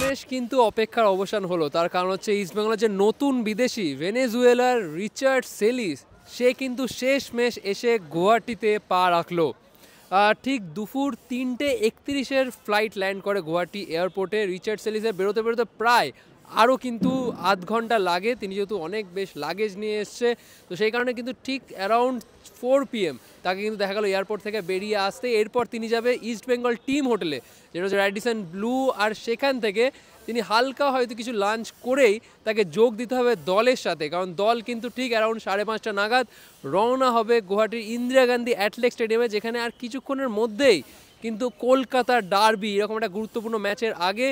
শেষমেশ কিন্তু অপেক্ষার অবসান হলো। তার কারণ হচ্ছে ইস্টবেঙ্গলের যে নতুন বিদেশি ভেনেজুয়েলার রিচার্ড সেলিস, সে কিন্তু শেষমেশ এসে গুয়াহাটিতে পা রাখলো। ঠিক দুপুর 3:31 ফ্লাইট ল্যান্ড করে গুয়াহাটি এয়ারপোর্টে। রিচার্ড সেলিসের বেরোতে বেরোতে প্রায় আরও কিন্তু আধ ঘন্টা লাগে, তিনি যেহেতু অনেক বেশ লাগেজ নিয়ে এসছে, তো সেই কারণে কিন্তু ঠিক অ্যারাউন্ড 4 PM তাকে কিন্তু দেখা গেল এয়ারপোর্ট থেকে বেরিয়ে আসতে। এরপর তিনি যাবে ইস্টবেঙ্গল টিম হোটেলে, যেটা হচ্ছে র্যাডিসন ব্লু, আর সেখান থেকে তিনি হালকা হয়তো কিছু লাঞ্চ করেই তাকে যোগ দিতে হবে দলের সাথে, কারণ দল কিন্তু ঠিক অ্যারাউন্ড 5:30 নাগাদ রওনা হবে গুয়াহাটির ইন্দিরা গান্ধী অ্যাথলেটিক স্টেডিয়ামে, যেখানে আর কিছুক্ষণের মধ্যেই কিন্তু কলকাতার ডার্বি, এরকম একটা গুরুত্বপূর্ণ ম্যাচের আগে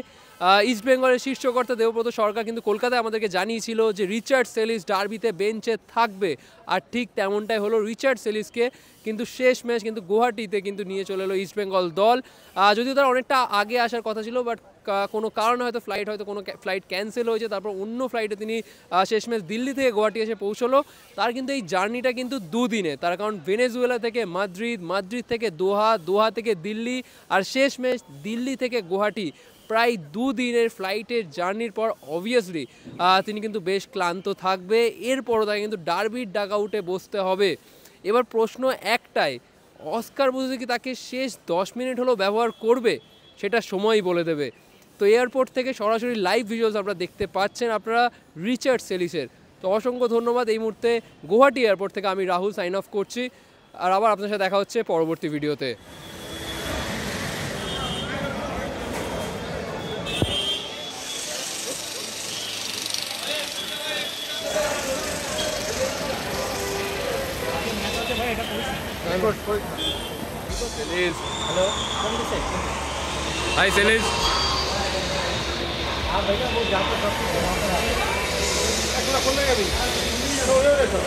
ইস্টবেঙ্গলের শীর্ষকর্তা দেবব্রত সরকার কিন্তু কলকাতায় আমাদেরকে জানিয়েছিল যে রিচার্ড সেলিস ডার্বিতে বেঞ্চে থাকবে, আর ঠিক তেমনটাই হলো। রিচার্ড সেলিসকে কিন্তু শেষ ম্যাচ কিন্তু গুয়াহাটিতে কিন্তু নিয়ে চলে এলো ইস্টবেঙ্গল দল। যদিও তার অনেকটা আগে আসার কথা ছিল, বাট কোনো কারণে হয়তো কোনো ফ্লাইট ক্যান্সেল হয়েছে, তারপর অন্য ফ্লাইটে তিনি শেষমেশ দিল্লি থেকে গুয়াহাটি এসে পৌঁছলো। তার কিন্তু এই জার্নিটা কিন্তু দুদিনে, তার কারণ ভেনেজুয়েলা থেকে মাদ্রিদ থেকে দোহা থেকে দিল্লি, আর শেষমেশ দিল্লি থেকে গুয়াহাটি, প্রায় 2 দিনের ফ্লাইটের জার্নির পর অবভিয়াসলি তিনি কিন্তু বেশ ক্লান্ত থাকবে। এরপরও তাকে কিন্তু ডার্বির ডাগআউটে বসতে হবে। এবার প্রশ্ন একটাই, অস্কার বুঝে কি তাকে শেষ 10 মিনিট হলেও ব্যবহার করবে, সেটা সময়ই বলে দেবে। তো এয়ারপোর্ট থেকে সরাসরি লাইভ ভিজুয়ালস আপনারা দেখতে পাচ্ছেন আপনারা রিচার্ড সেলিসের। তো অসংখ্য ধন্যবাদ। এই মুহূর্তে গুয়াহাটি এয়ারপোর্ট থেকে আমি রাহুল সাইন অফ করছি, আর আবার আপনার সাথে দেখা হচ্ছে পরবর্তী ভিডিওতে। Selis. हेलो कौन से Hi Selis. आप भैया वो जाके सब वहाँ पर आए अगला खोल लेगा भी तो ये देखो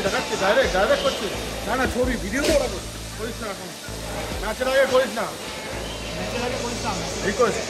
দেখাচ্ছি ডাইরেক্ট করছি না ছবি ভিডিও তো ওরা করিস না, এখন ম্যাচের আগে করিস না রিকোয়েস্ট